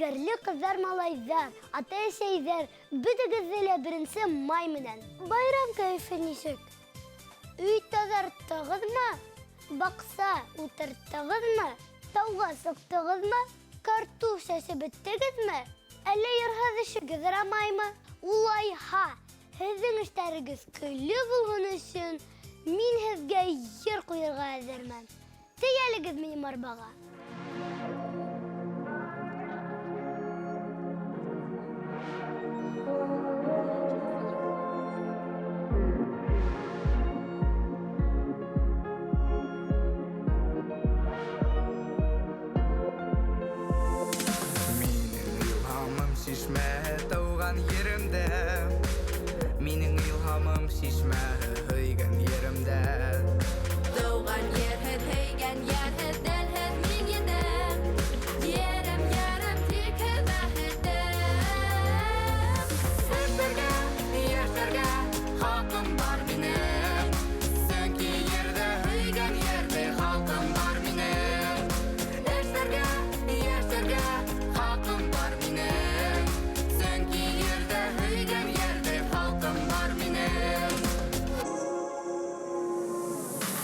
Егерли кызлар малайзар, ата şeyler, bütügüzüyle birinci may menen. Bayram keyfi nişik? Üy tazarttığız mı? Baksa utarttığız mı? Tavga sıktığız mı? Kartuş sesi bittiniz mi? Әлі ерхіз іші гізірамай мы? Улай ха, хіздің іштәрігіз күлі болғын үшін мен хізге ер қойырға әзірмән. Тейәлігіз менім арбаға. Менің илхамым шишмә höйгән yerimдә. Туган ерһез, höйгән ерһез, дәлһез мин едем. Ерем, ерем, тикһез бәхетем. Эшләргә, яшәргә хакым бар минем. Сөнки ердә höйгән ердә халкым бар минем. Эшләргә, яшәргә хакым бар минем. Сөнки ердә höйгән ердә халкым бар минем.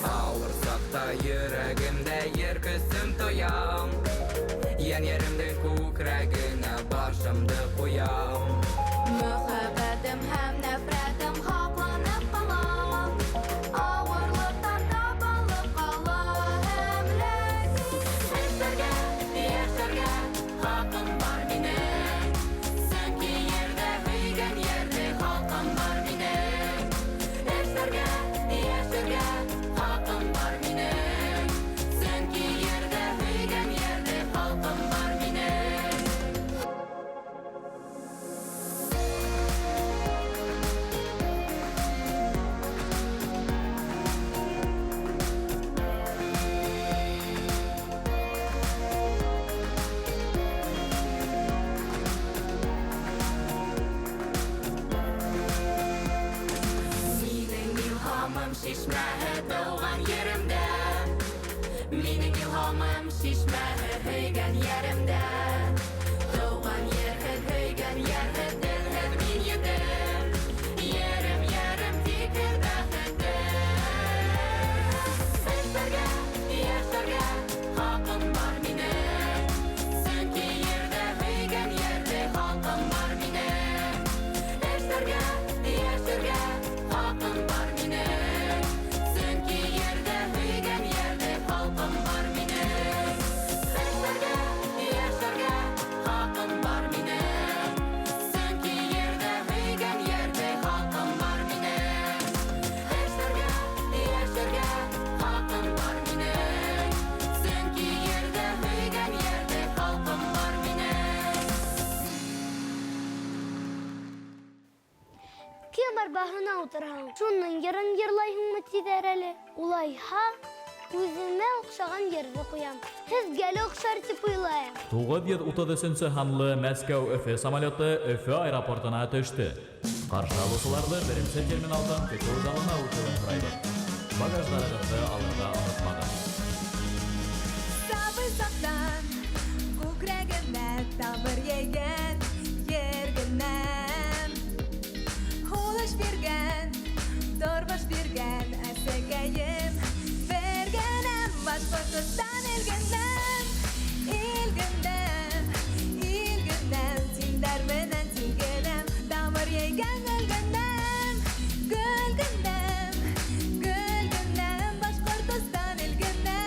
Авыр сакта йөрәгемдә ер көсем тоям. Yerimdə күкрәгенә башымды куям. Мөхәббәтем һәм нәфрәтем хакланып кала. Авырлыктан табылып кала һәм ләззәт. Эшләргә, яшәргә хакым бар минем. Сөнки ердә höйгән ердә халкым бар минем. Эшләргә, яшәргә хакым бар минем. Сөнки ердә höйгән ердә халкым бар минем. Минең илһамым шишмәһе тауган yerimдә. Минең илһамым шишмәһе höйгән yerimдә. Тауган ерһез, höйгән ерһез, дилһез мин едем. Ерем, ерем, тикһез бәхетем. Эшләргә, яшәргә хакым бар минем. Сөнки ердә höйгән ердә халкым бар минем. Эшләргә, яшәргә хакым бар минем. Сөнки ердә höйгән ердә халкым бар минем. Эшләргә, яшәргә хакым бар минем. Сөнки ердә höйгән ердә халкым бар минем. Эшләргә, яшәргә хакым бар минем. Сөнки ердә höйгән ердә халкым бар минем. Кем арбаһына утырһаң, шуның ерын йырлайһыңмы тиҙәр әле? Улайһа, үземә оҡшаған ерҙе ҡуям. Һеҙгә лә оҡшар тип уйлайым. 933 һанлы Мәскәү-Өфө самолеты Өфө аэропортына төштө. Ҡаршы алыусыларҙы беренсе терминалдан көтөү залына үтеүен һорайбыҙ. Багаждарығыҙҙы алырға онотмағыҙ. Сабый саҡтан күкрәгемә тамыр йәйгән ергенән һулыш биргән, тормош биргән әсәкәйем бергәнәм Башҡортостан илгенән, илгенән, илгенән синдәр менән тигенәм тамыр йәйгән гөлгенән, гөлгенән, гөлгенән Башҡортостан илгенән.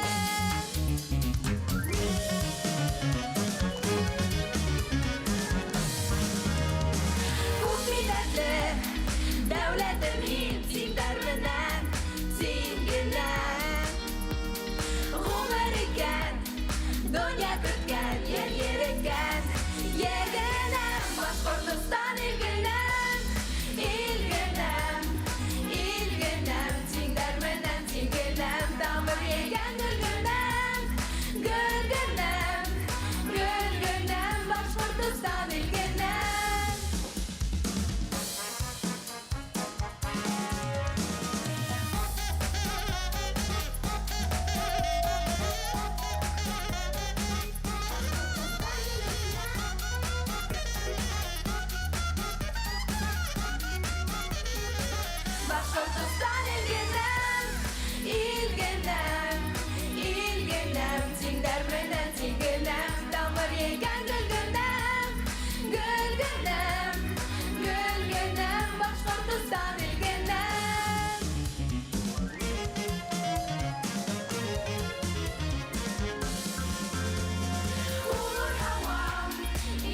Күк милләтле дәүләтем һин, синдәр менән, син генә. Ғүмер korkutsan ilginem, ilginem, ilginem, tingler menen tinginem, damar yegan gülginem, gülginem, gülginem, Bashkortoston ilginem. Улур һавам,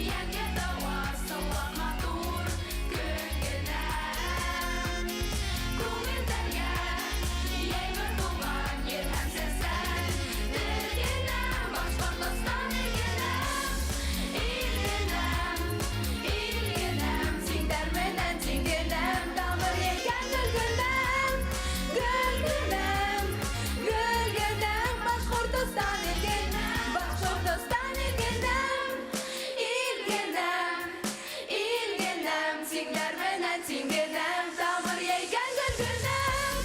yangi davo, sovuq matur, gülginem. Ko'ngillarga yaygur tugan yer ham sensan, ilginem, Bashkortoston ilginem, ilginem, ilginem, tinglar menen tinginem, damir yegan gulginem, gulginem, gulginem, Bashkortoston ilginem, Bashkortoston ilginem, ilginem, ilginem, tinglar menen tinginem, damir yegan gulginem,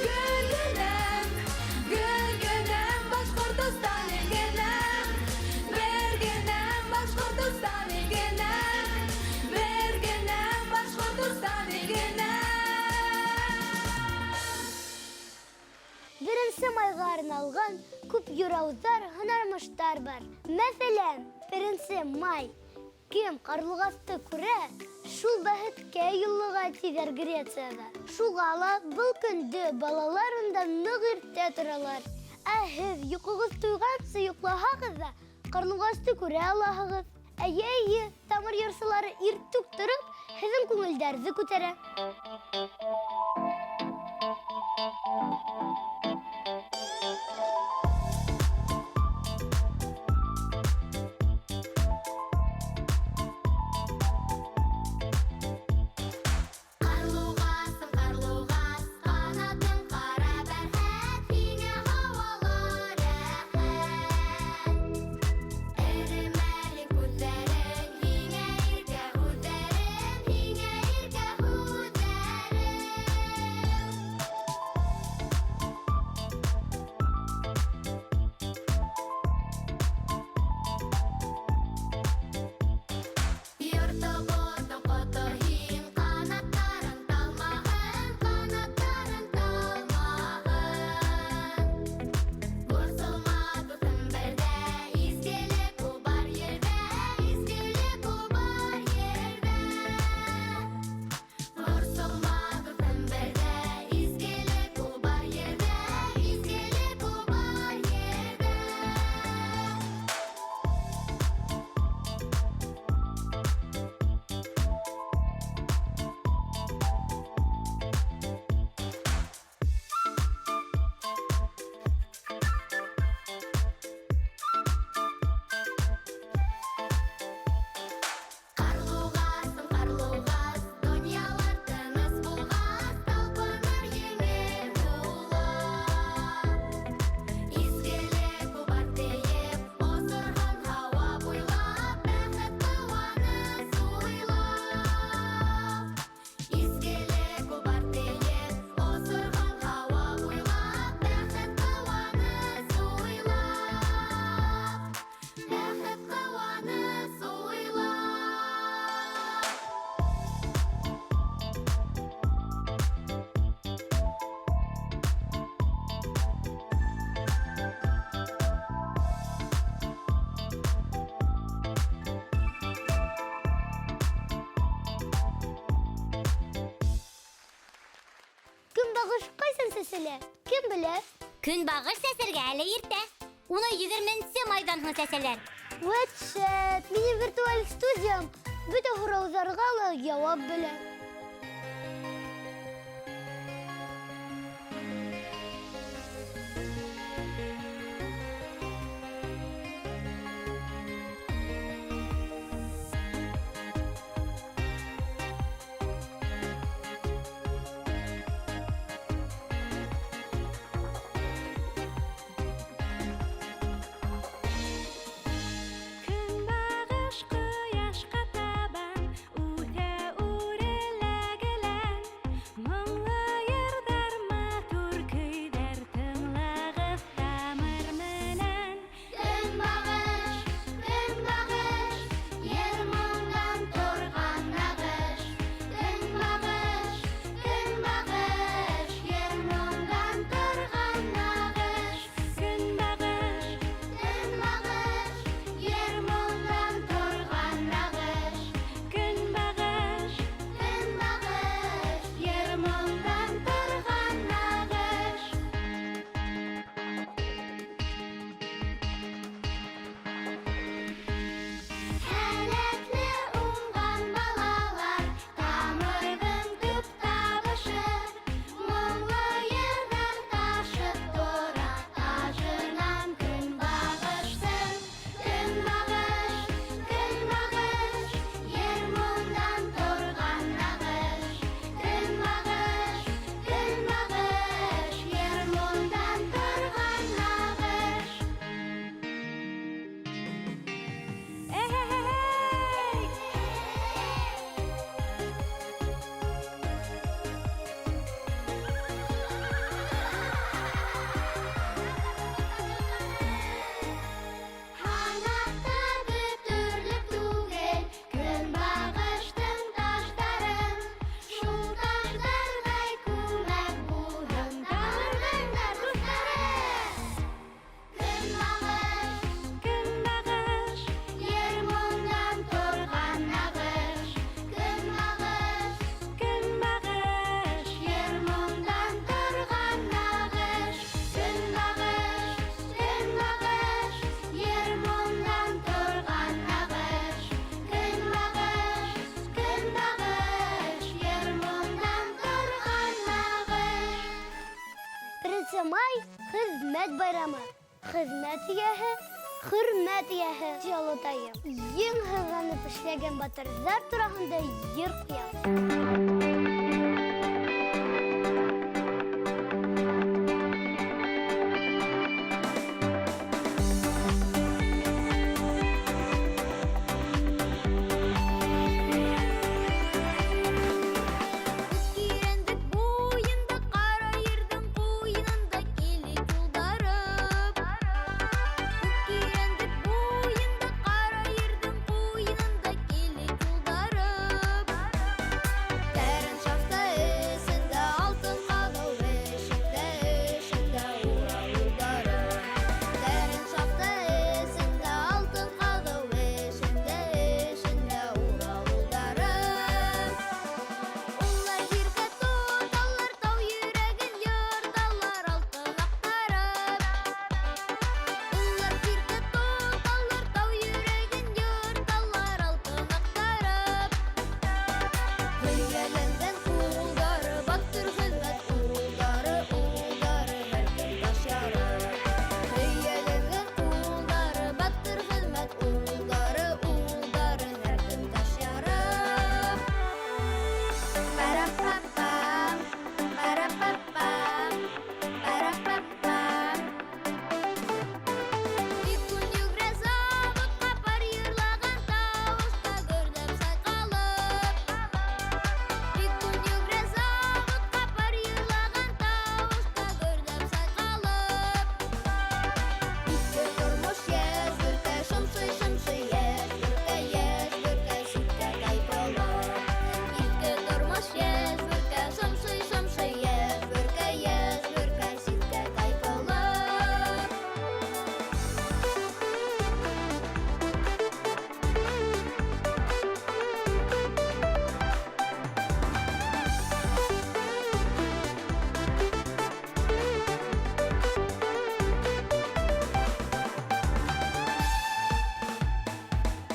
gulginem, gulginem, Bashkortoston ilginem, berginem, Bashkortoston ilginem, berginem, Bashkortoston ilginem. Birinci mayga arналган күп юрауздар, һөнәрмәштәр бар. Мәсәлән, беренче май кем карлыгасты күрә, шул бәхеткә юллыга тизәр Грециядә. Шуга ла был көндә балалар унда нык иртә торалар. Ә һез йокыгыз туйгансы йоклаһагыз да, карлыгасты күрә алаһыгыз. Әйе, тамыр ярсылары иртүк торып, һезнең күңелдәрне күтәрә. Карлугасым, карлугас, канатың кара бәрхәт, һиңә һавалар рәхәт. Эремәли күзләрең, һиңә иркә һүзләрең, һиңә иркә һүзләрең. Йортыбызның коты һин, канаттарың талмаһын, канаттарың талмаһын. Борсылма дусым бердә, изгелек ул бар ердә, изгелек ул бар ердә. Борсылма дусым бердә, изгелек ул бар ердә, изгелек ул бар ердә. Карлугасым, карлугас, дөньялар тыныс булгас, талпыныр еңел тулап. Изгелек ул бар тиеп, осырган һава буйлап, бәхет куаныс уйлап. Изгелек ул бар тиеп, осырган һава буйлап, бәхет куаныс уйлап. Бәхет куаныс уйлап. Көнбагыш кайсын сәселә? Кем белә? Көнбагыш сәсәргә әле иртә. Уны 20 майдан һын сәсәләр. Вәтшәт, минем виртуаль студиям бөтә һорауларга ла җавап белә. Көнбагыш кояшка табан үтә үрелә. хезмәт байрамы. Хезмәт ияһе, хөрмәт ияһе. Җылытайым. Ең һызланып эшләгән батырлар турында йыр куям. Кирендек буенда кара ердің куенында келет юлдарып. Кирендек буенда кара ердің куенында келет юлдарып. Тәрін шафта эсендә алтын кадау эшендә ура юлдарып. Тәрін шафта эсендә алтын кадау эшендә ура юлдарып. Улар җиргә тоталар, тау йөрәген йырталар алтын актарып. Улар җиргә тоталар, тау йөрәген йырталар алтын актарып. Хыяләнгән кулдары, баттыр хезмәт урулдары, һәркем таш ярып. Хыяләнгән кулдары, баттыр хезмәт урулдары, һәркем таш ярып. Парапапам, парапапам, парапапам. Бик күн йөгрә заводка, пар йырлаган тавышка гөрдәп сайкалып. Бик күн йөгрә заводка, пар йырлаган тавышка гөрдәп сайкалып. Ике тормыш яшь бөркә, шымшый яшь бөркә, ситкә кайпылып. Ике тормыш яшь бөркә, шымшый яшь бөркә, ситкә кайпылып.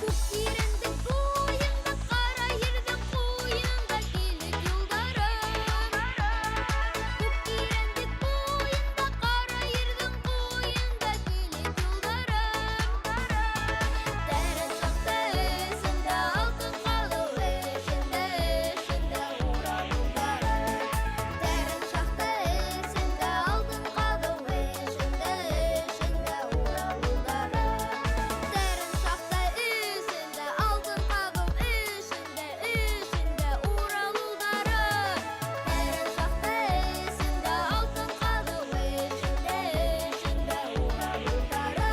Күк тирендек буенда, кара ердің куенында келет юлдарып. Күк тирендек буенда, кара ердің куенында келет юлдарып. Тәрен шафта эсендә алтын кадау эшендә ура юлдарып. Тәрен шафта эсендә алтын кадау эшендә ура юлдарып. Тәрен шафта эсендә алтын кадау эшендә ура юлдарып. Тәрен шафта эсендә алтын кадау эшендә ура юлдарып.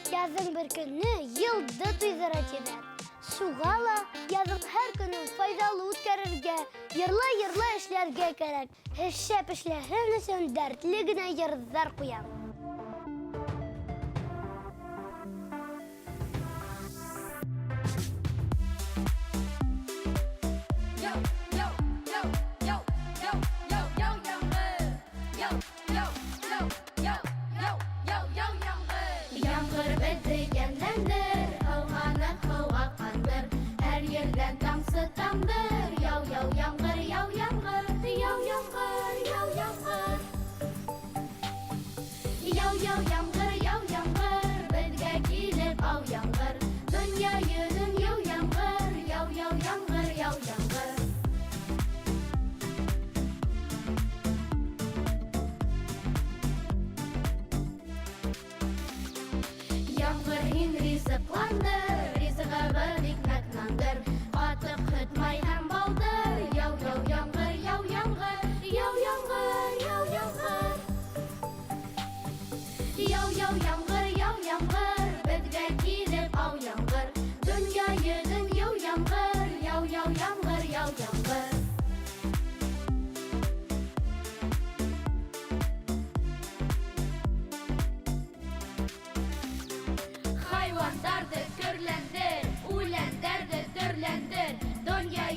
Язың бер көнне йылды туйдыра тимәк. Шуға ла язың һәр көнен файдалы үткәрергә, йырлай эшләргә кәрәк. Шәп эшләһен өчен дәртле генә йырзар куям. Yo, yo, yo, yo, yo, yo, yo, яңгыр. Yo, yo, yo, yo, yo, yo, yo, яңгыр. Яңгыр беҙҙе йәнләндер, һыуһаны һыуға ҡандыр, һәр ерҙән тамсы тамдыр. Яу, яу, яңгыр, яу, яңгыр, яу, яңгыр, яу, яңгыр. Яу, яу, яңгыр, беҙгә килеп ау яңгыр. Донъя йөҙөн яу яңгыр, яу, яу, яңгыр, яу, яңгыр. Яңгыр һин ризыҡландыр, ризығыбыҙ икмәк-нандыр, ҡатыҡ һөт, май һәм балдыр. Яу, яу, яңгыр, яу, яңгыр, яу, яңгыр, яу, яңгыр. Яу, яу, яңгыр, беҙгә килеп ау яңгыр. Донъя йөҙөн яу яңгыр, яу, яу, яңгыр, яу, яңгыр. Хайвандарҙы көрләндер, үләндәрҙе төрләндер. Донъя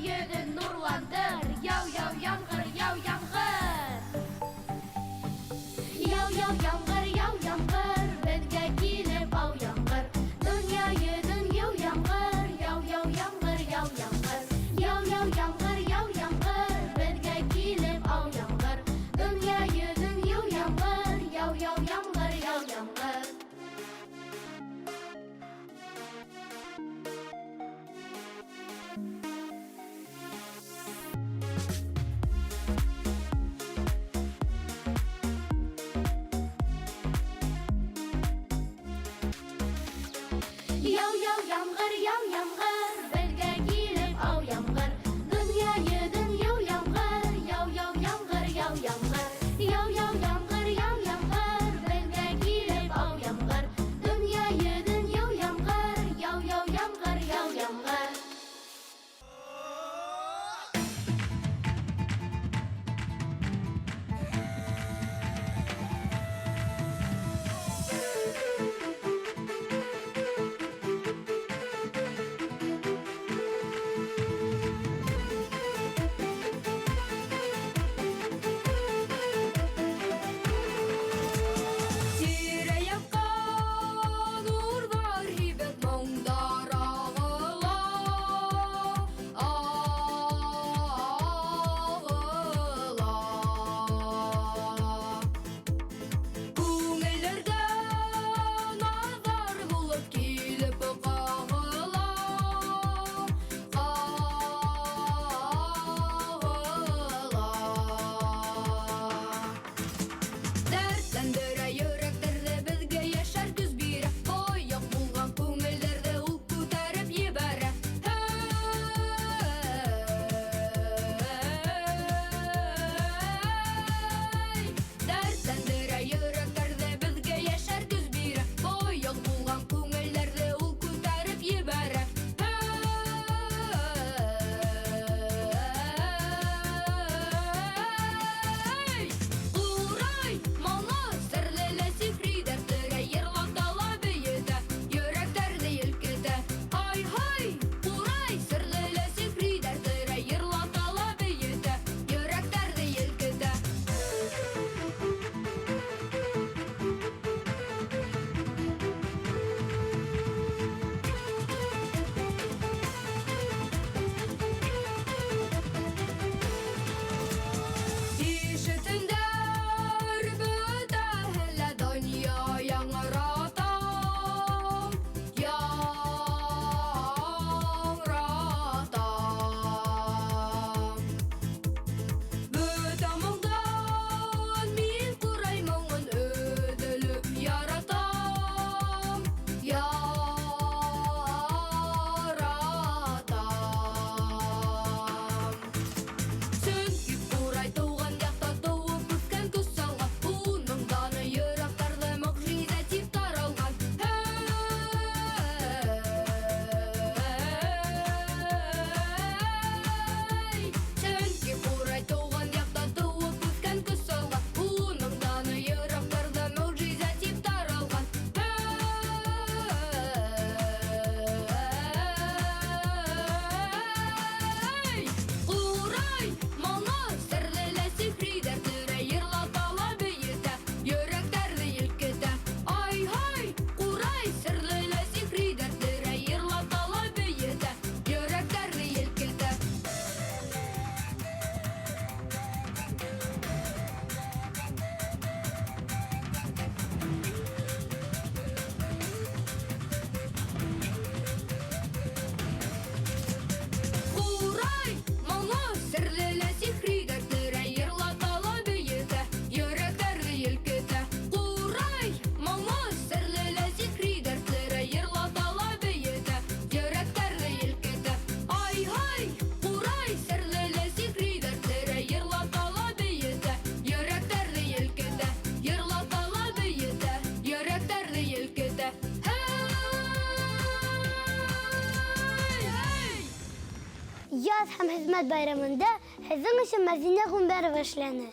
һәм хезмәт байрамында һеҙҙең өсөн Мәҙинә Ғүмәрова эшләне.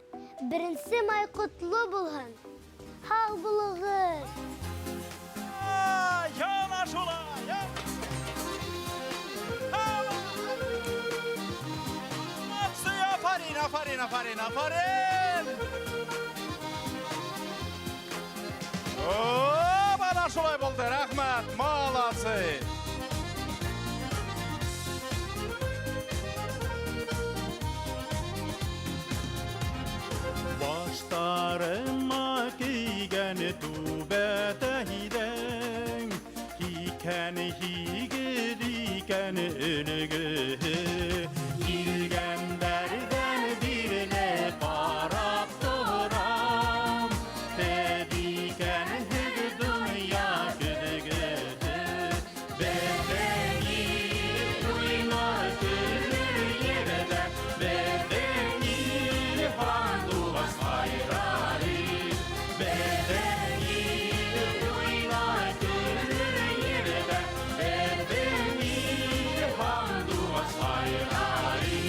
1 май ҡотло булһын. Һау булығыҙ. Яна шулай! Aferin! Bana şulay buldu, rahmet, malası. Başlarıma giygen tübeteyden, hiken higiriken önüge, ilgenlerden birine parak duram, dediken hür dünya güdügüdü, bebeği duymak gülür yerde, bebeği handuvas hayrari, bebeği duymak gülür yerde, bebeği handuvas hayrari.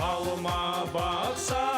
Alma baksa